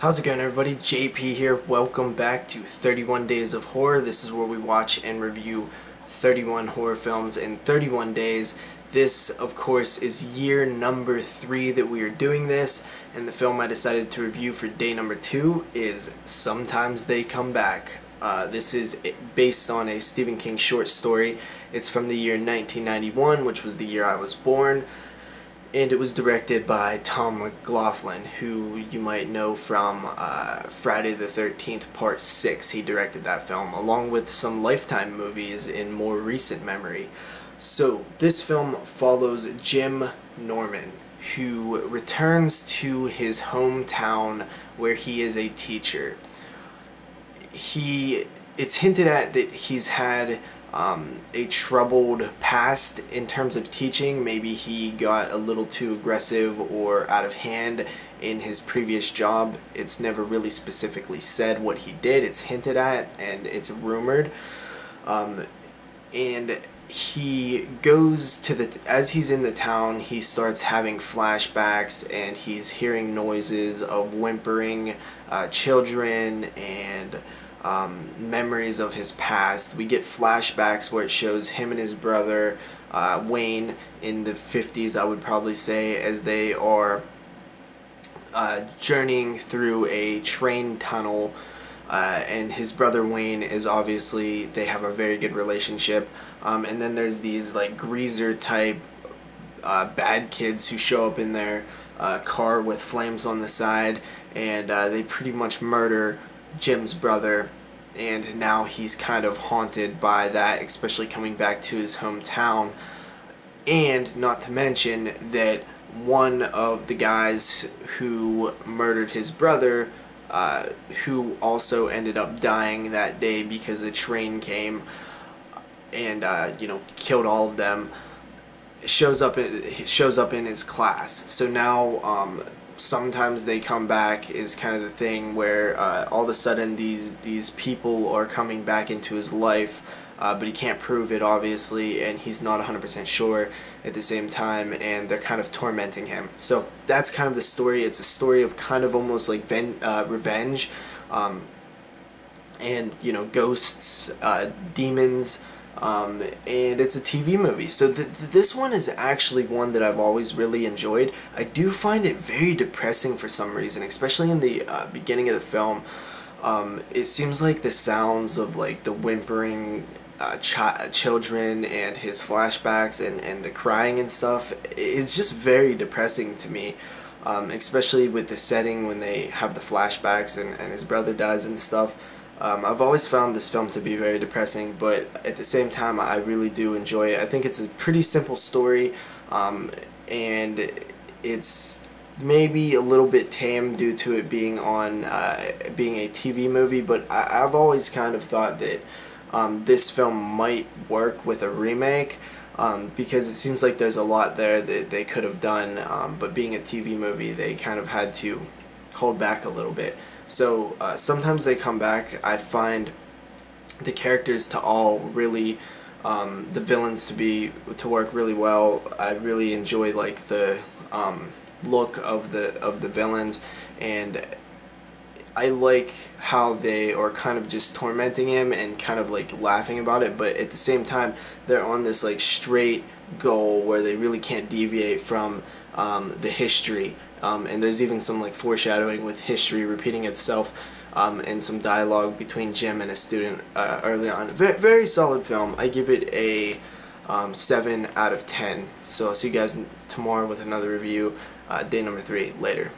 How's it going, everybody? JP here. Welcome back to 31 Days of Horror. This is where we watch and review 31 horror films in 31 days. This, of course, is year number 3 that we are doing this, and the film I decided to review for day number 2 is Sometimes They Come Back. This is based on a Stephen King short story. It's from the year 1991, which was the year I was born. And it was directed by Tom McLoughlin, who you might know from Friday the 13th Part 6. He directed that film, along with some Lifetime movies in more recent memory. So, this film follows Jim Norman, who returns to his hometown where he is a teacher. It's hinted at that he's had a troubled past in terms of teaching. Maybe he got a little too aggressive or out of hand in his previous job. It's never really specifically said what he did. It's hinted at and it's rumored. And he goes to as he's in the town, he starts having flashbacks and he's hearing noises of whimpering children and memories of his past. We get flashbacks where it shows him and his brother Wayne in the 50s, I would probably say, as they are journeying through a train tunnel, and his brother Wayne is obviously, they have a very good relationship, and then there's these like greaser type bad kids who show up in their car with flames on the side, and they pretty much murder Jim's brother, and now he's kind of haunted by that, especially coming back to his hometown. And not to mention that one of the guys who murdered his brother, who also ended up dying that day because a train came and killed all of them, shows up in his class. So now Sometimes They Come Back is kind of the thing where all of a sudden these people are coming back into his life, but he can't prove it, obviously, and he's not 100% sure at the same time, and they're kind of tormenting him. So that's kind of the story. It's a story of kind of almost like revenge, and ghosts, demons. And it's a TV movie. So this one is actually one that I've always really enjoyed. I do find it very depressing for some reason, especially in the beginning of the film. It seems like the sounds of like the whimpering children and his flashbacks and the crying and stuff is just very depressing to me. Especially with the setting when they have the flashbacks and his brother dies and stuff. I've always found this film to be very depressing, but at the same time I really do enjoy it. I think it's a pretty simple story, and it's maybe a little bit tame due to it being on being a TV movie, but I've always kind of thought that this film might work with a remake, because it seems like there's a lot there that they could have done, but being a TV movie they kind of had to hold back a little bit. So Sometimes They Come Back, I find the characters to all really, the villains to work really well. I really enjoy like the look of the villains, and I like how they are kind of just tormenting him and kind of like laughing about it, but at the same time they're on this like straight goal where they really can't deviate from the history. And there's even some like foreshadowing with history repeating itself, and some dialogue between Jim and a student early on. Very solid film. I give it a 7 out of 10. So I'll see you guys tomorrow with another review, day number 3. Later.